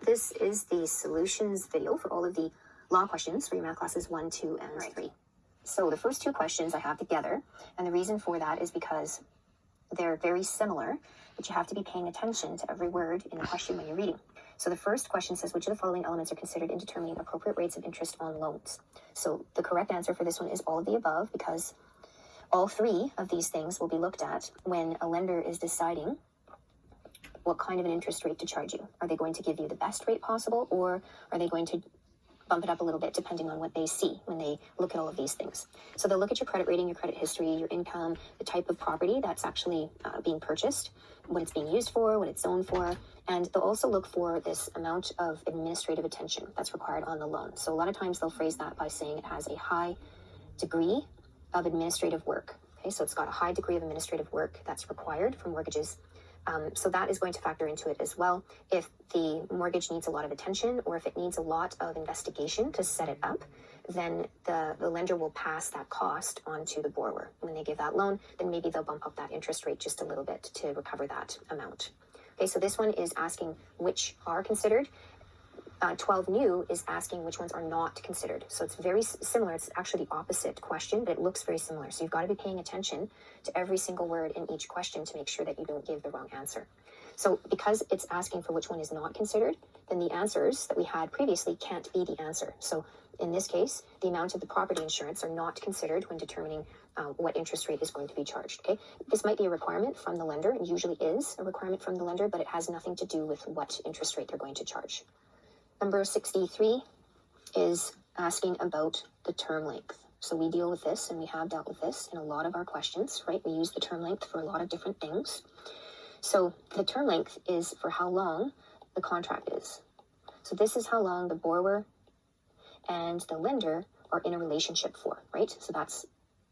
this is the solutions video for all of the law questions for your math classes 1, 2, and 3. So the first two questions I have together, and the reason for that is because they're very similar, but you have to be paying attention to every word in the question when you're reading. So the first question says, which of the following elements are considered in determining appropriate rates of interest on loans? So the correct answer for this one is all of the above, because all three of these things will be looked at when a lender is deciding what kind of an interest rate to charge you. Are they going to give you the best rate possible, or are they going to bump it up a little bit depending on what they see when they look at all of these things? So they'll look at your credit rating, your credit history, your income, the type of property that's actually being purchased, what it's being used for, what it's zoned for, and they'll also look for this amount of administrative attention that's required on the loan. So a lot of times they'll phrase that by saying it has a high degree of administrative work. Okay, so it's got a high degree of administrative work that's required for mortgages. So that is going to factor into it as well. If the mortgage needs a lot of attention, or if it needs a lot of investigation to set it up, then the lender will pass that cost on to the borrower. When they give that loan, then maybe they'll bump up that interest rate just a little bit to recover that amount. Okay, so this one is asking which are considered. 12 new is asking which ones are not considered. So it's very similar. It's actually the opposite question, but it looks very similar. So you've got to be paying attention to every single word in each question to make sure that you don't give the wrong answer. So because it's asking for which one is not considered, then the answers that we had previously can't be the answer. So in this case, the amount of the property insurance are not considered when determining what interest rate is going to be charged. Okay, this might be a requirement from the lender. It usually is a requirement from the lender, but it has nothing to do with what interest rate they're going to charge. Number 63 is asking about the term length. So we deal with this, and we have dealt with this in a lot of our questions, right? We use the term length for a lot of different things. So the term length is for how long the contract is. So this is how long the borrower and the lender are in a relationship for, right? So that's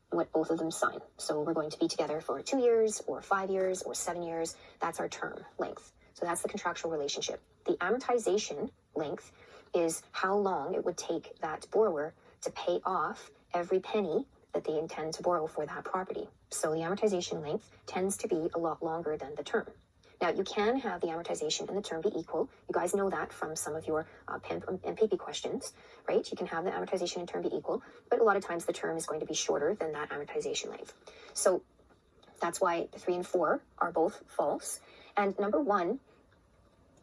what both of them sign. So we're going to be together for 2 years or 5 years or 7 years. That's our term length. So that's the contractual relationship. The amortization length is how long it would take that borrower to pay off every penny that they intend to borrow for that property. So the amortization length tends to be a lot longer than the term. Now, you can have the amortization and the term be equal. You guys know that from some of your PIMP and PP questions, right? You can have the amortization and term be equal, but a lot of times the term is going to be shorter than that amortization length. So that's why 3 and 4 are both false. And number 1,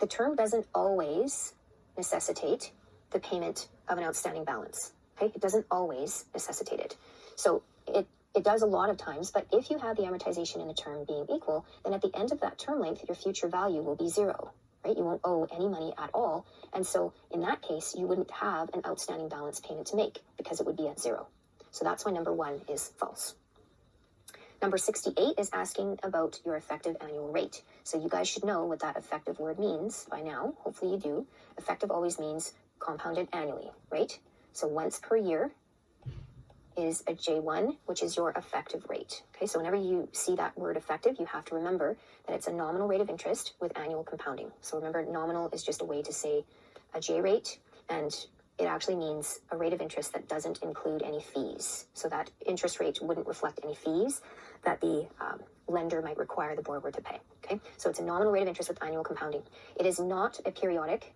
the term doesn't always necessitate the payment of an outstanding balance. Okay, it doesn't always necessitate it. So it does a lot of times, but if you have the amortization and the term being equal, then at the end of that term length, your future value will be 0, right? You won't owe any money at all. And so in that case, you wouldn't have an outstanding balance payment to make because it would be at 0. So that's why number 1 is false. Number 68 is asking about your effective annual rate. So you guys should know what that effective word means by now. Hopefully you do. Effective always means compounded annually, right? So once per year is a J1, which is your effective rate. Okay, so whenever you see that word effective, you have to remember that it's a nominal rate of interest with annual compounding. So remember, nominal is just a way to say a J rate, and it actually means a rate of interest that doesn't include any fees. So that interest rate wouldn't reflect any fees that the lender might require the borrower to pay. Okay, so it's a nominal rate of interest with annual compounding. It is not a periodic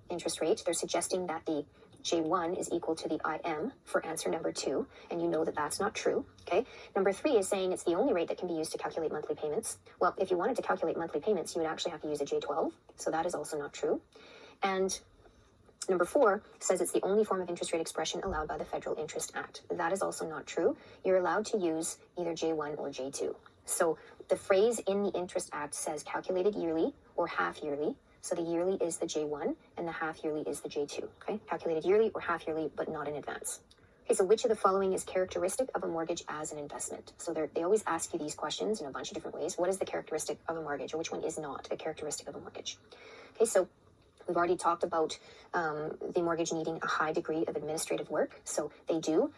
interest rate. They're suggesting that the J1 is equal to the IM for answer number 2, and you know that that's not true. Okay, number 3 is saying it's the only rate that can be used to calculate monthly payments. Well, if you wanted to calculate monthly payments, you would actually have to use a J12, so that is also not true. And number 4 says it's the only form of interest rate expression allowed by the Federal Interest Act. That is also not true. You're allowed to use either J1 or J2. So the phrase in the Interest Act says calculated yearly or half yearly. So the yearly is the J1 and the half yearly is the J2. Okay, calculated yearly or half yearly, but not in advance. Okay, so which of the following is characteristic of a mortgage as an investment? So they always ask you these questions in a bunch of different ways. What is the characteristic of a mortgage, or which one is not a characteristic of a mortgage? Okay, so we've already talked about the mortgage needing a high degree of administrative work. So they do.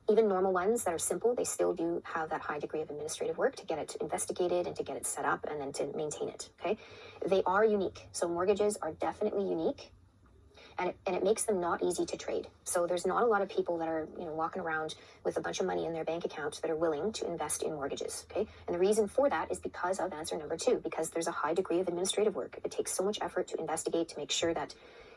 Even normal ones that are simple, they still do have that high degree of administrative work to get it investigated and to get it set up and then to maintain it. Okay, they are unique. So mortgages are definitely unique. and it makes them not easy to trade. So there's not a lot of people that are, walking around with a bunch of money in their bank account that are willing to invest in mortgages, okay? And the reason for that is because of answer number 2, because there's a high degree of administrative work. It takes so much effort to investigate, to make sure that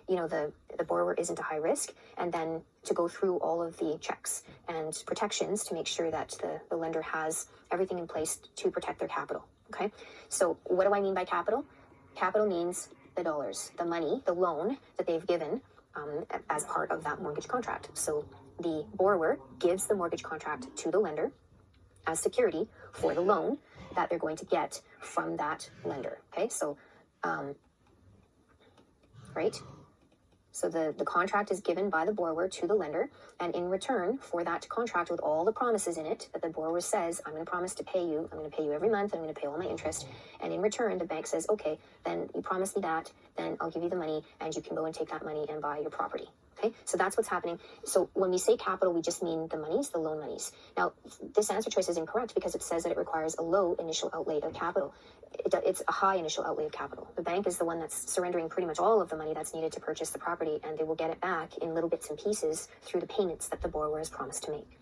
the borrower isn't a high risk, and then to go through all of the checks and protections to make sure that the lender has everything in place to protect their capital, okay? So what do I mean by capital? Capital means the dollars, the money, the loan that they've given as part of that mortgage contract. So the borrower gives the mortgage contract to the lender as security for the loan that they're going to get from that lender, okay? So, right? So the contract is given by the borrower to the lender, and in return for that contract with all the promises in it that the borrower says, I'm going to promise to pay you, I'm going to pay you every month, I'm going to pay all my interest, and in return the bank says, okay, then you promised me that, then I'll give you the money and you can go and take that money and buy your property. Okay, so that's what's happening. So when we say capital, we just mean the monies, the loan monies. Now, this answer choice is incorrect because it says that it requires a low initial outlay of capital. It's a high initial outlay of capital. The bank is the one that's surrendering pretty much all of the money that's needed to purchase the property, and they will get it back in little bits and pieces through the payments that the borrower has promised to make.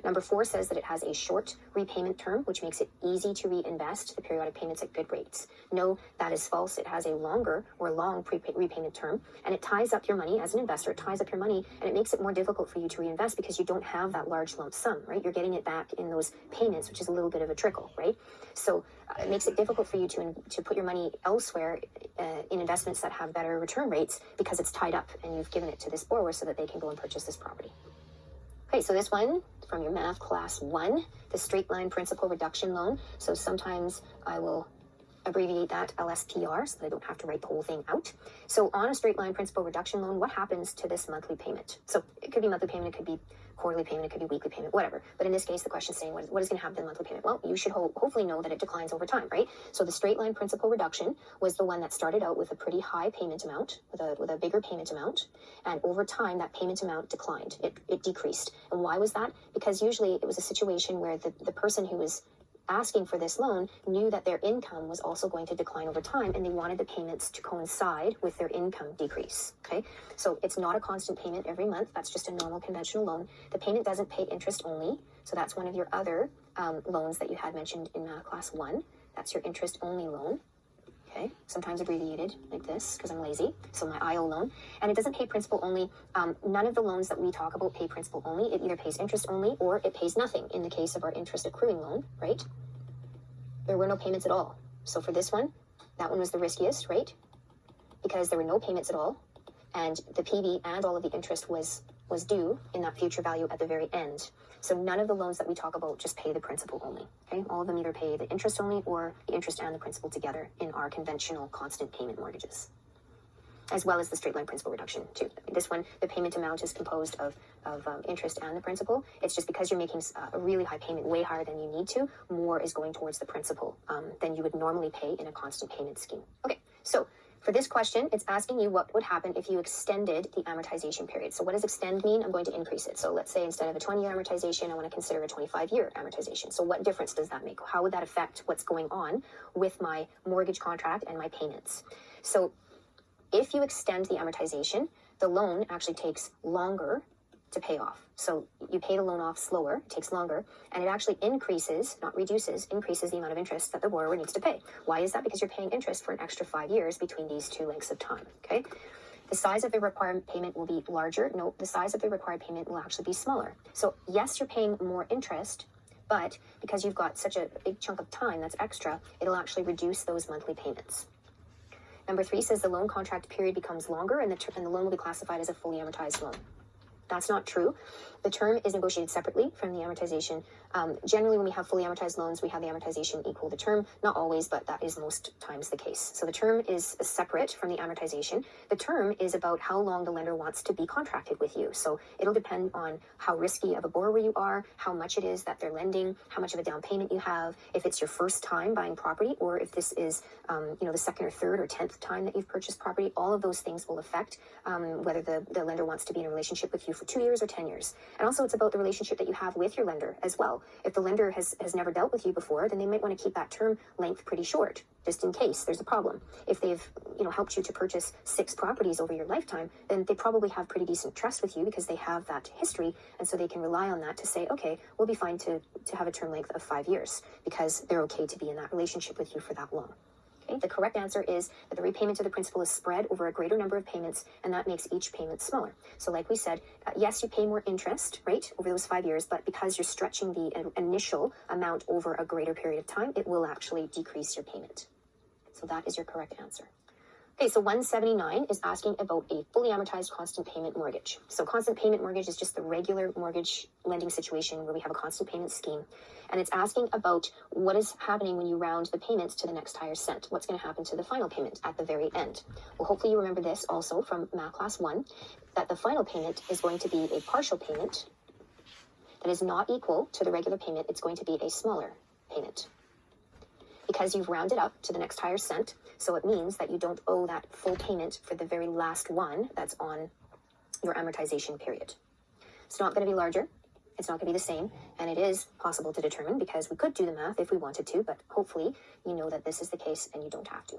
Number 4 says that it has a short repayment term, which makes it easy to reinvest the periodic payments at good rates. No, that is false. It has a longer or long repayment term, and it ties up your money as an investor. It ties up your money, and it makes it more difficult for you to reinvest because you don't have that large lump sum, right? You're getting it back in those payments, which is a little bit of a trickle, right? So it makes it difficult for you to put your money elsewhere in investments that have better return rates because it's tied up, and you've given it to this borrower so that they can go and purchase this property. Okay, so this one from your math class 1, the straight line principal reduction loan. So sometimes I will abbreviate that LSPR so that I don't have to write the whole thing out. So on a straight line principal reduction loan, what happens to this monthly payment? So it could be monthly payment, it could be quarterly payment, it could be weekly payment, whatever. But in this case, the question is saying what is going to happen to the monthly payment? Well, you should hopefully know that it declines over time, right? So the straight line principal reduction was the one that started out with a pretty high payment amount, with a bigger payment amount, and over time that payment amount declined. It decreased. And why was that? Because usually it was a situation where the person who was asking for this loan knew that their income was also going to decline over time, and they wanted the payments to coincide with their income decrease. Okay, so it's not a constant payment every month. That's just a normal conventional loan. The payment doesn't pay interest only, so that's one of your other loans that you had mentioned in class 1. That's your interest only loan. Okay, sometimes abbreviated like this because I'm lazy. So my IO loan, and it doesn't pay principal only. None of the loans that we talk about pay principal only. It either pays interest only or it pays nothing. In the case of our interest accruing loan, right? There were no payments at all. So for this one, that one was the riskiest, right? Because there were no payments at all, and the PV and all of the interest was due in that future value at the very end. So none of the loans that we talk about just pay the principal only, okay? All of them either pay the interest only or the interest and the principal together in our conventional constant payment mortgages, as well as the straight line principal reduction too. This one, the payment amount is composed of interest and the principal. It's just because you're making a really high payment, way higher than you need to, more is going towards the principal than you would normally pay in a constant payment scheme. Okay, so for this question, it's asking you what would happen if you extended the amortization period. So what does extend mean? I'm going to increase it. So let's say instead of a 20-year amortization, I want to consider a 25-year amortization. So what difference does that make? How would that affect what's going on with my mortgage contract and my payments? So if you extend the amortization, the loan actually takes longer to pay off. So you pay the loan off slower, it takes longer, and it actually increases, not reduces, increases the amount of interest that the borrower needs to pay. Why is that? Because you're paying interest for an extra 5 years between these two lengths of time, okay? The size of the required payment will be larger. No, the size of the required payment will actually be smaller. So yes, you're paying more interest, but because you've got such a big chunk of time that's extra, it'll actually reduce those monthly payments. Number 3 says the loan contract period becomes longer and the loan will be classified as a fully amortized loan. That's not true. The term is negotiated separately from the amortization. Generally, when we have fully amortized loans, we have the amortization equal the term. Not always, but that is most times the case. So the term is separate from the amortization. The term is about how long the lender wants to be contracted with you. So it'll depend on how risky of a borrower you are, how much it is that they're lending, how much of a down payment you have, if it's your first time buying property, or if this is the second or third or 10th time that you've purchased property. All of those things will affect whether the lender wants to be in a relationship with you for 2 years or 10 years. And also it's about the relationship that you have with your lender as well. If the lender has never dealt with you before, then they might want to keep that term length pretty short, just in case there's a problem. If they've helped you to purchase 6 properties over your lifetime, then they probably have pretty decent trust with you because they have that history, and so they can rely on that to say, okay, we'll be fine to have a term length of 5 years because they're okay to be in that relationship with you for that long. Okay, the correct answer is that the repayment of the principal is spread over a greater number of payments, and that makes each payment smaller. So like we said, yes, you pay more interest, right, over those 5 years, but because you're stretching the initial amount over a greater period of time, it will actually decrease your payment. So that is your correct answer. Okay, so 179 is asking about a fully amortized constant payment mortgage. So constant payment mortgage is just the regular mortgage lending situation where we have a constant payment scheme. And it's asking about what is happening when you round the payments to the next higher cent. What's going to happen to the final payment at the very end? Well, hopefully you remember this also from Math Class 1, that the final payment is going to be a partial payment that is not equal to the regular payment. It's going to be a smaller payment, because you've rounded up to the next higher cent. So it means that you don't owe that full payment for the very last one that's on your amortization period. It's not going to be larger. It's not going to be the same. And it is possible to determine because we could do the math if we wanted to, but hopefully you know that this is the case and you don't have to.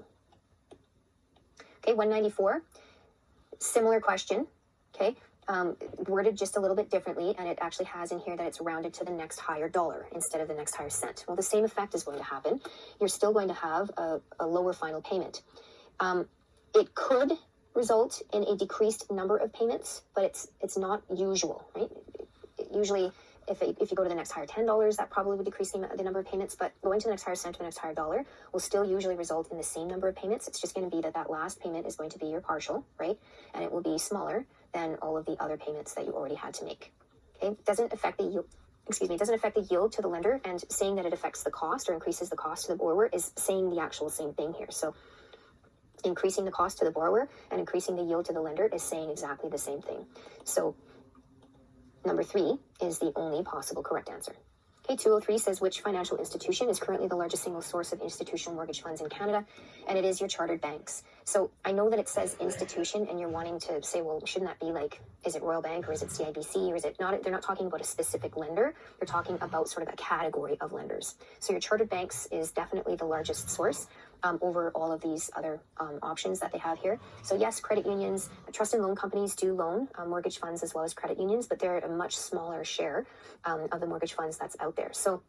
Okay, 194, similar question. Okay. Worded just a little bit differently, and it actually has in here that it's rounded to the next higher dollar instead of the next higher cent. Well, the same effect is going to happen. You're still going to have a lower final payment. It could result in a decreased number of payments, but it's not usual, right? Usually, if you go to the next higher $10, that probably would decrease the number of payments, but going to the next higher cent to the next higher dollar will still usually result in the same number of payments. It's just going to be that last payment is going to be your partial, right? And it will be smaller than all of the other payments that you already had to make. Okay, it doesn't affect the yield. It doesn't affect the yield to the lender, and saying that it affects the cost or increases the cost to the borrower is saying the actual same thing here. So increasing the cost to the borrower and increasing the yield to the lender is saying exactly the same thing. So number 3 is the only possible correct answer. Okay, 203 says, which financial institution is currently the largest single source of institutional mortgage funds in Canada? And it is your chartered banks. So I know that it says institution, and you're wanting to say, well, shouldn't that be like, is it Royal Bank or is it CIBC or is it not? They're not talking about a specific lender. They're talking about sort of a category of lenders. So your chartered banks is definitely the largest source over all of these other options that they have here. So yes, credit unions, trust and loan companies do loan mortgage funds as well as credit unions, but they're a much smaller share of the mortgage funds that's out there. So,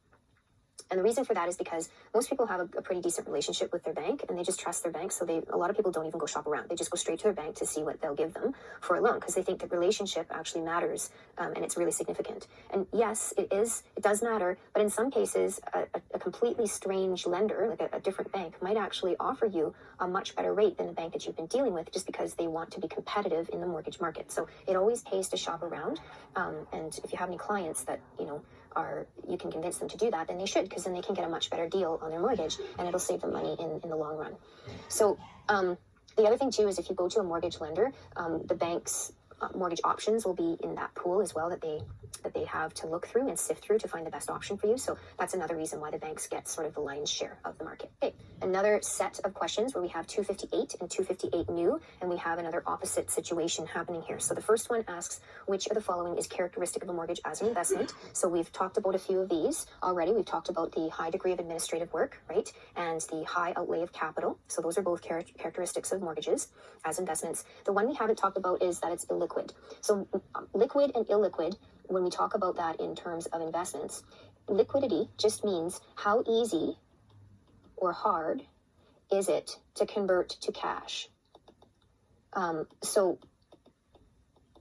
and the reason for that is because most people have a pretty decent relationship with their bank and they just trust their bank. So a lot of people don't even go shop around. They just go straight to their bank to see what they'll give them for a loan because they think that relationship actually matters and it's really significant. And yes, it does matter. But in some cases, a completely strange lender, like a different bank, might actually offer you a much better rate than the bank that you've been dealing with just because they want to be competitive in the mortgage market. So it always pays to shop around. And if you have any clients that, you can convince them to do that, then they should, because then they can get a much better deal on their mortgage and it'll save them money in the long run. So the other thing too is if you go to a mortgage lender, the bank's mortgage options will be in that pool as well that they have to look through and sift through to find the best option for you. So that's another reason why the banks get sort of the lion's share of the market. Okay, another set of questions where we have 258 and 258 new, and we have another opposite situation happening here. So the first one asks, which of the following is characteristic of a mortgage as an investment? So we've talked about a few of these already. We've talked about the high degree of administrative work, right? And the high outlay of capital. So those are both characteristics of mortgages as investments. The one we haven't talked about is that it's illiquid. So liquid and illiquid, when we talk about that in terms of investments, liquidity just means how easy or hard is it to convert to cash. So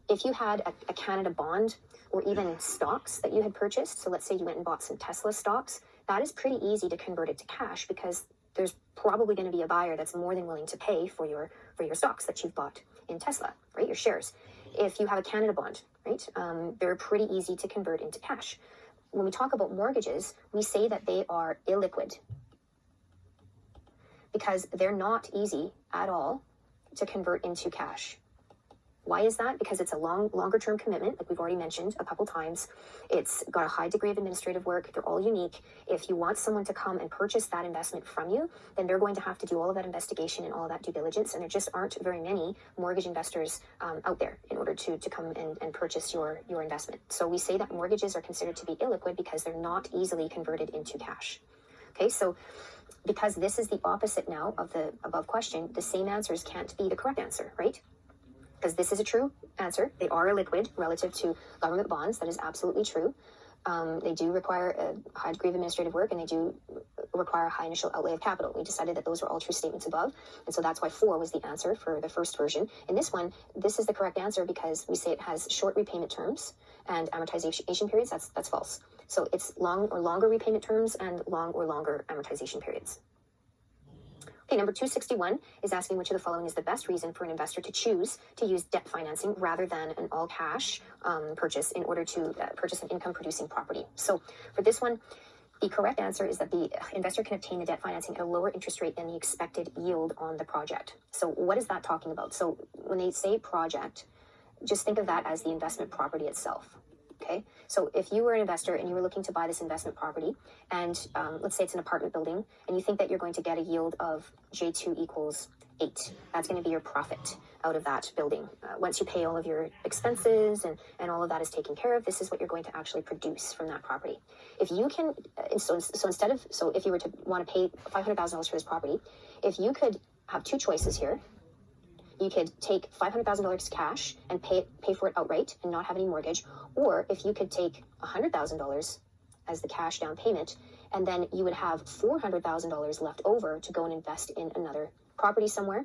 if you had a Canada bond or even stocks that you had purchased, so let's say you went and bought some Tesla stocks, that is pretty easy to convert it to cash because there's probably going to be a buyer that's more than willing to pay for your stocks that you've bought in Tesla, right? Your shares. If you have a Canada bond, right, they're pretty easy to convert into cash. When we talk about mortgages, we say that they are illiquid because they're not easy at all to convert into cash. Why is that? Because it's a longer term commitment, like we've already mentioned a couple times. It's got a high degree of administrative work. They're all unique. If you want someone to come and purchase that investment from you, then they're going to have to do all of that investigation and all of that due diligence. And there just aren't very many mortgage investors out there in order to come and purchase your investment. So we say that mortgages are considered to be illiquid because they're not easily converted into cash. Okay, so because this is the opposite now of the above question, the same answers can't be the correct answer, right? Because this is a true answer. They are illiquid relative to government bonds. That is absolutely true. They do require a high degree of administrative work, and they do require a high initial outlay of capital. We decided that those were all true statements above, and so that's why 4 was the answer for the first version. In this one, this is the correct answer because we say it has short repayment terms and amortization periods. That's false. So it's long or longer repayment terms and long or longer amortization periods. Okay, number 261 is asking which of the following is the best reason for an investor to choose to use debt financing rather than an all-cash purchase in order to purchase an income-producing property. So for this one, the correct answer is that the investor can obtain the debt financing at a lower interest rate than the expected yield on the project. So what is that talking about? So when they say project, just think of that as the investment property itself. Okay, so if you were an investor and you were looking to buy this investment property, and let's say it's an apartment building, and you think that you're going to get a yield of J2 equals 8, that's going to be your profit out of that building. Once you pay all of your expenses and all of that is taken care of, this is what you're going to actually produce from that property. If you can, so if you were to want to pay $500,000 for this property, if you could have two choices here. You could take $500,000 cash and pay for it outright and not have any mortgage. Or if you could take $100,000 as the cash down payment, and then you would have $400,000 left over to go and invest in another property somewhere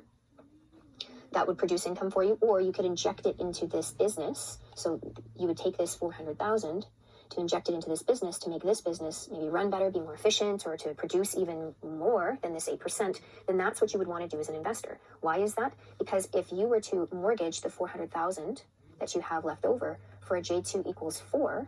that would produce income for you. Or you could inject it into this business. So you would take this $400,000 to inject it into this business to make this business maybe run better, be more efficient, or to produce even more than this 8%, then that's what you would want to do as an investor. Why is that? Because if you were to mortgage the $400,000 that you have left over for a J2 equals 4,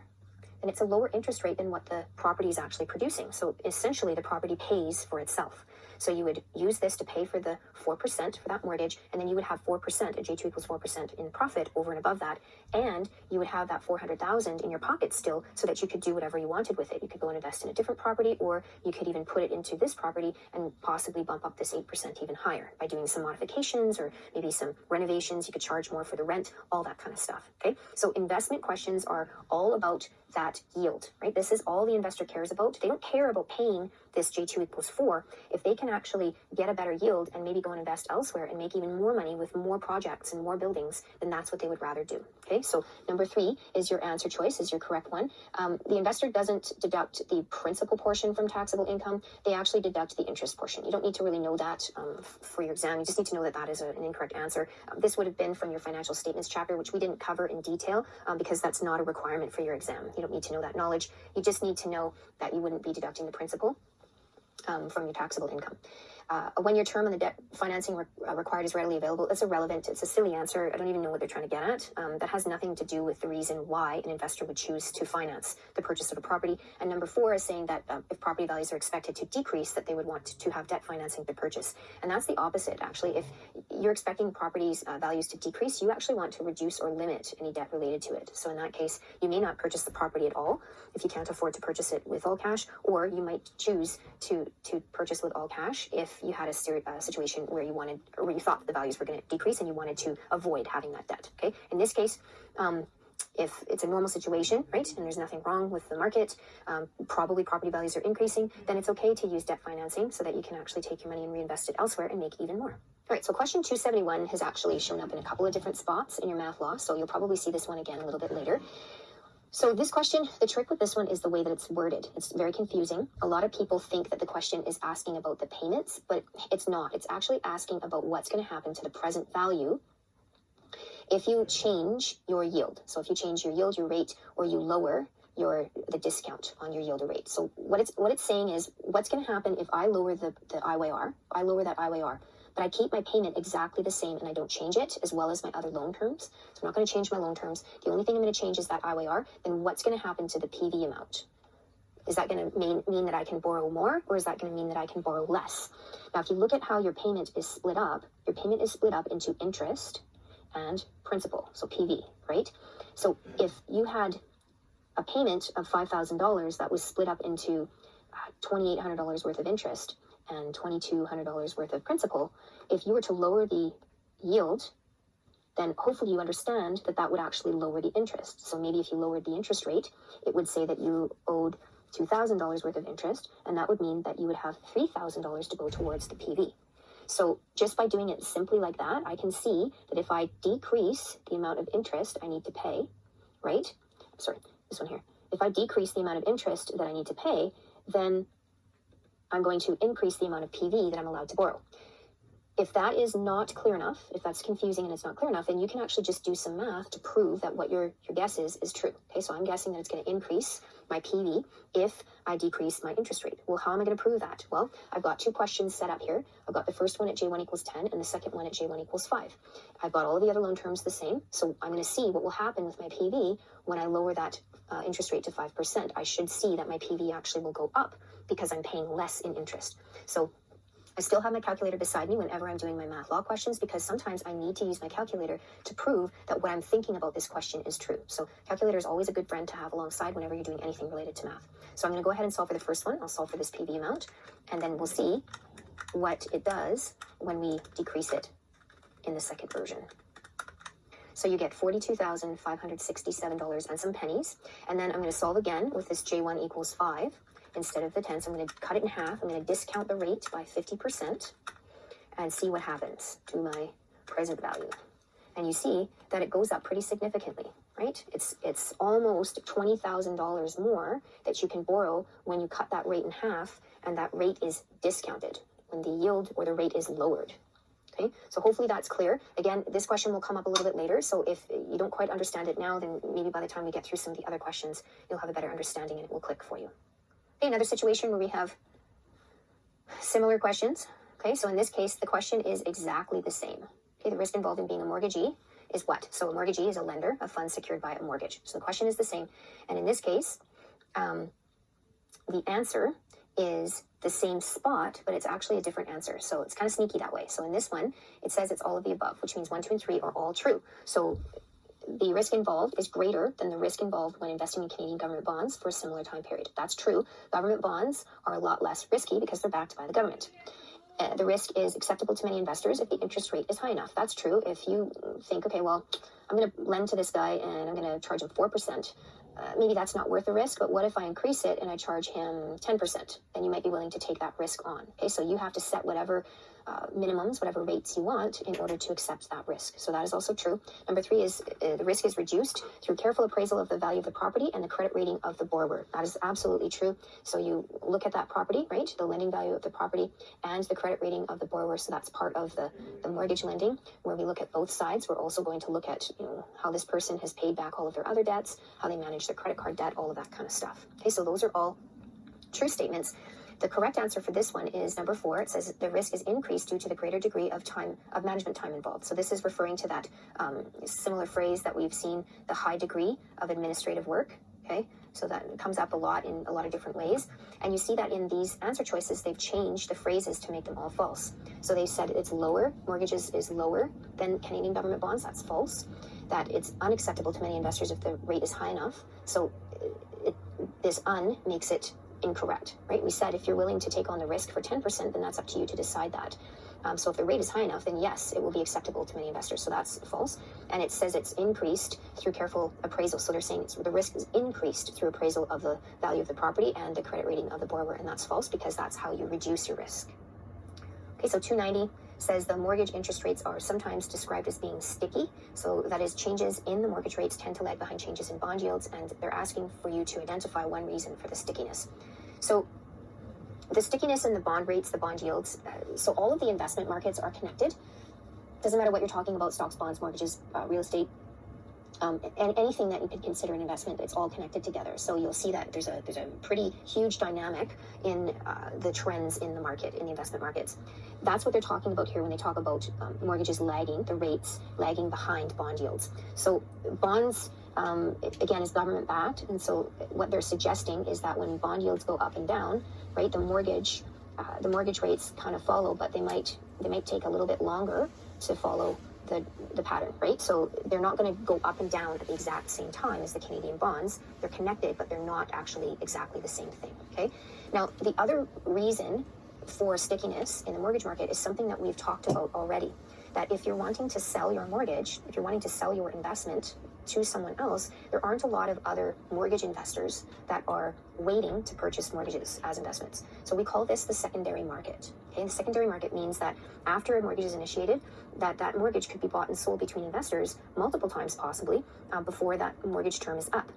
then it's a lower interest rate than what the property is actually producing. So essentially the property pays for itself. So you would use this to pay for the 4% for that mortgage, and then you would have 4%, a J2 equals 4% in profit over and above that, and you would have that $400,000 in your pocket still so that you could do whatever you wanted with it. You could go and invest in a different property, or you could even put it into this property and possibly bump up this 8% even higher by doing some modifications or maybe some renovations. You could charge more for the rent, all that kind of stuff, okay? So investment questions are all about that yield, right? This is all the investor cares about. They don't care about paying this J2 equals 4. If they can actually get a better yield and maybe go and invest elsewhere and make even more money with more projects and more buildings, then that's what they would rather do. Okay, so number 3 is your answer choice, is your correct one. The investor doesn't deduct the principal portion from taxable income. They actually deduct the interest portion. You don't need to really know that for your exam. You just need to know that that is an incorrect answer. This would have been from your financial statements chapter, which we didn't cover in detail because that's not a requirement for your exam. You don't need to know that knowledge. You just need to know that you wouldn't be deducting the principal from your taxable income. A one-year term on the debt financing required is readily available. That's irrelevant. It's a silly answer. I don't even know what they're trying to get at. That has nothing to do with the reason why an investor would choose to finance the purchase of a property. And number 4 is saying that if property values are expected to decrease, that they would want to have debt financing to purchase. And that's the opposite, actually. If you're expecting properties values to decrease, you actually want to reduce or limit any debt related to it. So in that case, you may not purchase the property at all if you can't afford to purchase it with all cash, or you might choose to purchase with all cash if you had a situation where you wanted, or where you thought that the values were going to decrease and you wanted to avoid having that debt. Okay, in this case, if it's a normal situation, right, and there's nothing wrong with the market, probably property values are increasing, then it's okay to use debt financing so that you can actually take your money and reinvest it elsewhere and make even more. All right, so question 271 has actually shown up in a couple of different spots in your math law, so you'll probably see this one again a little bit later. So this question, the trick with this one is the way that it's worded. It's very confusing. A lot of people think that the question is asking about the payments, but it's not. It's actually asking about what's going to happen to the present value if you change your yield. So if you change your yield, your rate, or you lower the discount on your yield or rate. So what it's saying is what's going to happen if I lower the IYR, I lower that IYR, but I keep my payment exactly the same and I don't change it, as well as my other loan terms. So I'm not going to change my loan terms. The only thing I'm going to change is that IYR. Then what's going to happen to the PV amount? Is that going to mean that I can borrow more, or is that going to mean that I can borrow less? Now, if you look at how your payment is split up, your payment is split up into interest and principal, so PV, right? So if you had a payment of $5,000 that was split up into $2,800 worth of interest and $2,200 worth of principal, if you were to lower the yield, then hopefully you understand that that would actually lower the interest. So maybe if you lowered the interest rate, it would say that you owed $2,000 worth of interest, and that would mean that you would have $3,000 to go towards the PV. So just by doing it simply like that, I can see that if I decrease the amount of interest I need to pay, right? Sorry, this one here. If I decrease the amount of interest that I need to pay, then I'm going to increase the amount of PV that I'm allowed to borrow. If that is not clear enough, if that's confusing and it's not clear enough, then you can actually just do some math to prove that what your guess is true. Okay, so I'm guessing that it's going to increase my PV if I decrease my interest rate. Well, how am I going to prove that? Well, I've got two questions set up here. I've got the first one at J1 equals 10 and the second one at J1 equals 5. I've got all of the other loan terms the same, so I'm going to see what will happen with my PV when I lower that interest rate to 5%. I should see that my PV actually will go up because I'm paying less in interest. So I still have my calculator beside me whenever I'm doing my math law questions, because sometimes I need to use my calculator to prove that what I'm thinking about this question is true. So calculator is always a good friend to have alongside whenever you're doing anything related to math. So I'm going to go ahead and solve for the first one. I'll solve for this PV amount, and then we'll see what it does when we decrease it in the second version. So you get $42,567 and some pennies. And then I'm going to solve again with this J1 equals 5. Instead of the 10, so I'm going to cut it in half. I'm going to discount the rate by 50% and see what happens to my present value. And you see that it goes up pretty significantly, right? It's almost $20,000 more that you can borrow when you cut that rate in half, and that rate is discounted when the yield or the rate is lowered. Okay, so hopefully that's clear. Again, this question will come up a little bit later, so if you don't quite understand it now, then maybe by the time we get through some of the other questions, you'll have a better understanding and it will click for you. Okay, another situation where we have similar questions. Okay, so in this case, the question is exactly the same. Okay, the risk involved in being a mortgagee is what? So a mortgagee is a lender of funds secured by a mortgage. So the question is the same. And in this case, the answer is the same spot, but it's actually a different answer. So it's kind of sneaky that way. So in this one, it says it's all of the above, which means 1, 2, and 3 are all true. So the risk involved is greater than the risk involved when investing in Canadian government bonds for a similar time period. That's true. Government bonds are a lot less risky because they're backed by the government. The risk is acceptable to many investors if the interest rate is high enough. That's true. If you think, okay, well, I'm going to lend to this guy and I'm going to charge him 4%. Maybe that's not worth the risk, but what if I increase it and I charge him 10%? Then you might be willing to take that risk on. Okay, so you have to set whatever minimums, whatever rates you want in order to accept that risk. So that is also true. Number 3 is the risk is reduced through careful appraisal of the value of the property and the credit rating of the borrower. That is absolutely true. So you look at that property, right? The lending value of the property and the credit rating of the borrower. So that's part of the mortgage lending, where we look at both sides. We're also going to look at, how this person has paid back all of their other debts, how they manage their credit card debt, all of that kind of stuff. Okay, so those are all true statements. The correct answer for this one is number 4. It says the risk is increased due to the greater degree of management time involved. So this is referring to that similar phrase that we've seen, the high degree of administrative work. Okay, so that comes up a lot in a lot of different ways. And you see that in these answer choices, they've changed the phrases to make them all false. So they said it's lower, mortgages is lower than Canadian government bonds. That's false. That it's unacceptable to many investors if the rate is high enough. So this makes it incorrect, right? We said if you're willing to take on the risk for 10%, then that's up to you to decide that. So if the rate is high enough, then yes, it will be acceptable to many investors. So that's false. And it says it's increased through careful appraisal. So they're saying the risk is increased through appraisal of the value of the property and the credit rating of the borrower. And that's false because that's how you reduce your risk. Okay, so 290 says the mortgage interest rates are sometimes described as being sticky. So that is, changes in the mortgage rates tend to lag behind changes in bond yields, and they're asking for you to identify one reason for the stickiness. So the stickiness in the bond rates, the bond yields, so all of the investment markets are connected. Doesn't matter what you're talking about, stocks, bonds, mortgages, real estate, and anything that you could consider an investment, it's all connected together. So you'll see that there's a pretty huge dynamic in the trends in the market, in the investment markets. That's what they're talking about here when they talk about mortgages lagging, the rates lagging behind bond yields. So bonds, again, is government backed, and so what they're suggesting is that when bond yields go up and down, right, the mortgage rates kind of follow, but they might take a little bit longer to follow the pattern, right? So they're not going to go up and down at the exact same time as the Canadian bonds. They're connected, but they're not actually exactly the same thing, okay? Now, the other reason for stickiness in the mortgage market is something that we've talked about already, that if you're wanting to sell your mortgage, if you're wanting to sell your investment, to someone else, there aren't a lot of other mortgage investors that are waiting to purchase mortgages as investments. So we call this the secondary market. Okay, and the secondary market means that after a mortgage is initiated, that mortgage could be bought and sold between investors multiple times possibly before that mortgage term is up.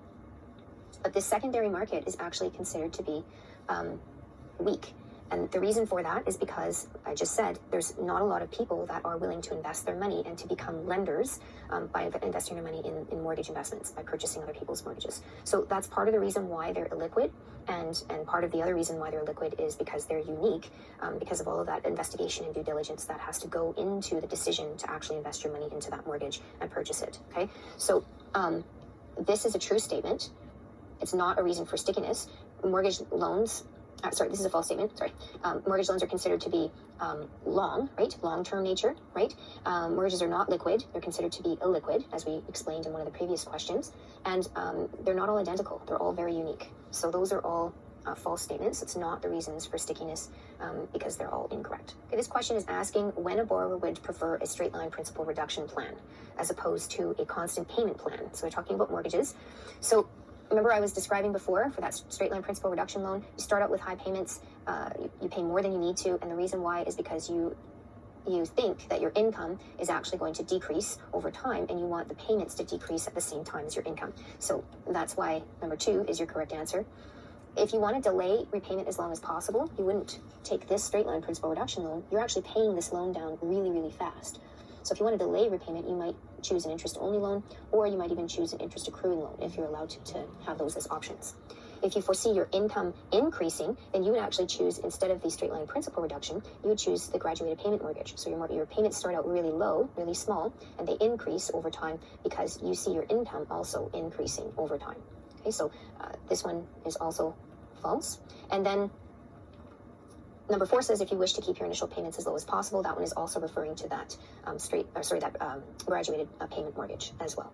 But this secondary market is actually considered to be weak. And the reason for that is because I just said there's not a lot of people that are willing to invest their money and to become lenders by investing their money in mortgage investments, by purchasing other people's mortgages. So that's part of the reason why they're illiquid. And part of the other reason why they're liquid is because they're unique, because of all of that investigation and due diligence that has to go into the decision to actually invest your money into that mortgage and purchase it. Okay, so this is a true statement. It's not a reason for stickiness. Mortgage loans, this is a false statement, mortgage loans are considered to be long, right? Long-term nature, right? Mortgages are not liquid. They're considered to be illiquid, as we explained in one of the previous questions. And they're not all identical. They're all very unique. So those are all false statements. It's not the reasons for stickiness because they're all incorrect. Okay, this question is asking when a borrower would prefer a straight line principal reduction plan as opposed to a constant payment plan. So we're talking about mortgages. So remember I was describing before for that straight line principal reduction loan, you start out with high payments, you pay more than you need to, and the reason why is because you think that your income is actually going to decrease over time and you want the payments to decrease at the same time as your income. So that's why number 2 is your correct answer. If you want to delay repayment as long as possible, you wouldn't take this straight line principal reduction loan. You're actually paying this loan down really, really fast. So if you want to delay repayment, you might choose an interest-only loan, or you might even choose an interest-accruing loan if you're allowed to have those as options. If you foresee your income increasing, then you would actually choose, instead of the straight-line principal reduction, you would choose the graduated payment mortgage. So your payments start out really low, really small, and they increase over time because you see your income also increasing over time. Okay, so this one is also false. And then number 4 says if you wish to keep your initial payments as low as possible. That one is also referring to that graduated payment mortgage as well.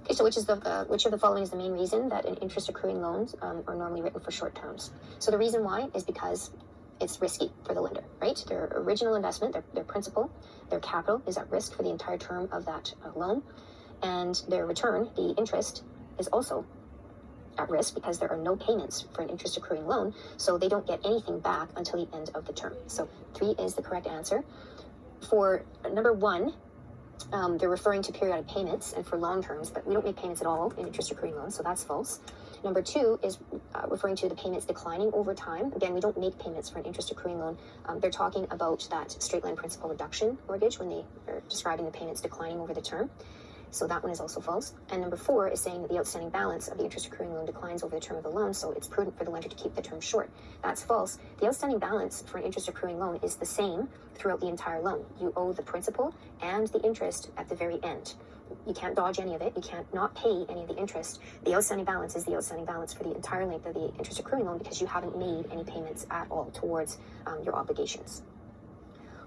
Okay, so which of the following is the main reason that an interest accruing loans are normally written for short terms? So the reason why is because it's risky for the lender, right? Their original investment, their principal, their capital is at risk for the entire term of that loan, and their return, the interest, is also at risk because there are no payments for an interest accruing loan, so they don't get anything back until the end of the term. So 3 is the correct answer. For number 1, they're referring to periodic payments and for long terms, but we don't make payments at all in interest accruing loans, so that's false. Number 2 is referring to the payments declining over time. Again, we don't make payments for an interest accruing loan. They're talking about that straight line principal reduction mortgage when they are describing the payments declining over the term. So that one is also false. And number 4 is saying that the outstanding balance of the interest accruing loan declines over the term of the loan, so it's prudent for the lender to keep the term short. That's false. The outstanding balance for an interest accruing loan is the same throughout the entire loan. You owe the principal and the interest at the very end. You can't dodge any of it. You can't not pay any of the interest. The outstanding balance is the outstanding balance for the entire length of the interest accruing loan because you haven't made any payments at all towards your obligations.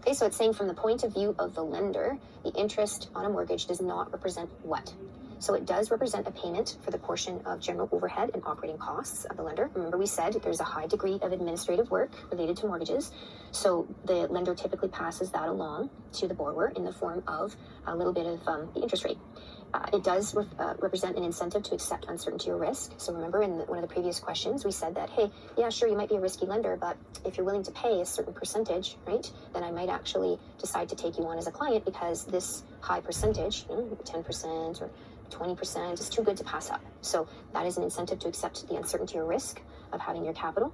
Okay, so it's saying from the point of view of the lender, the interest on a mortgage does not represent what? So it does represent a payment for the portion of general overhead and operating costs of the lender. Remember we said there's a high degree of administrative work related to mortgages. So the lender typically passes that along to the borrower in the form of a little bit of the interest rate. It does represent an incentive to accept uncertainty or risk. So remember in one of the previous questions, we said that, hey, yeah, sure, you might be a risky lender, but if you're willing to pay a certain percentage, right, then I might actually decide to take you on as a client because this high percentage, 10% or 20% is too good to pass up. So that is an incentive to accept the uncertainty or risk of having your capital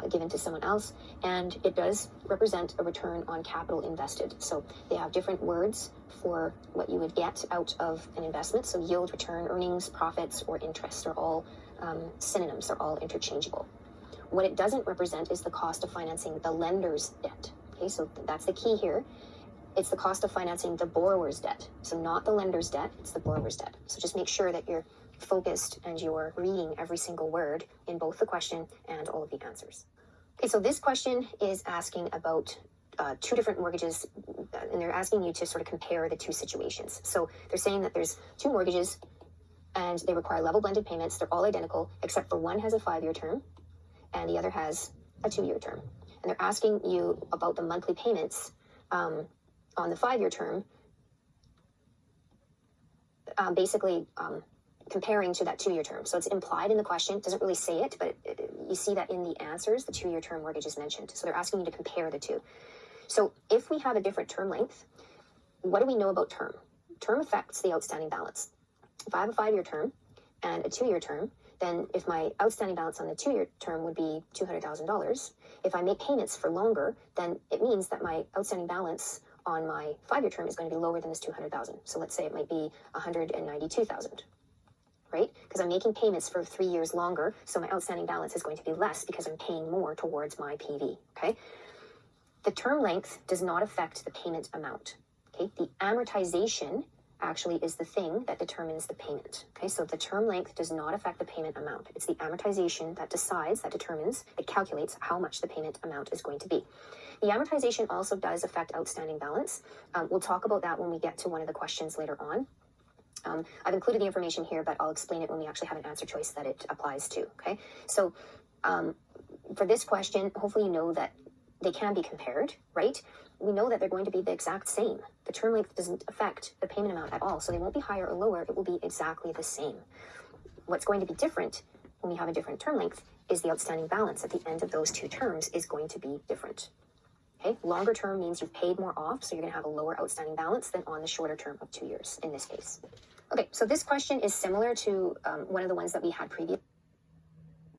given to someone else, and it does represent a return on capital invested. So they have different words for what you would get out of an investment. So yield, return, earnings, profits, or interest are all synonyms, they're all interchangeable. What it doesn't represent is the cost of financing the lender's debt. Okay, so that's the key here. It's the cost of financing the borrower's debt. So not the lender's debt, it's the borrower's debt. So just make sure that you're focused and you're reading every single word in both the question and all of the answers. Okay, so this question is asking about 2 different mortgages, and they're asking you to sort of compare the 2 situations. So they're saying that there's 2 mortgages and they require level blended payments. They're all identical, except for one has a 5-year term and the other has a 2-year term. And they're asking you about the monthly payments on the 5-year term basically comparing to that 2-year term. So it's implied in the question, it doesn't really say it, but you see that in the answers, the 2-year term mortgage is mentioned. So they're asking you to compare the two. So if we have a different term length, what do we know about term? Term affects the outstanding balance. If I have a 5-year term and a 2-year term, then if my outstanding balance on the 2-year term would be $200,000, if I make payments for longer, then it means that my outstanding balance on my 5-year term is going to be lower than this $200,000. So let's say it might be $192,000. Right? Because I'm making payments for 3 years longer, so my outstanding balance is going to be less because I'm paying more towards my PV, okay? The term length does not affect the payment amount, okay? The amortization actually is the thing that determines the payment, okay? So the term length does not affect the payment amount. It's the amortization that determines, it calculates how much the payment amount is going to be. The amortization also does affect outstanding balance. We'll talk about that when we get to one of the questions later on. I've included the information here, but I'll explain it when we actually have an answer choice that it applies to, okay? So for this question, hopefully you know that they can be compared, right? We know that they're going to be the exact same. The term length doesn't affect the payment amount at all, so they won't be higher or lower. It will be exactly the same. What's going to be different when we have a different term length is the outstanding balance at the end of those 2 terms is going to be different. Okay, longer term means you've paid more off, so you're going to have a lower outstanding balance than on the shorter term of 2 years in this case. Okay, so this question is similar to one of the ones that we had previously.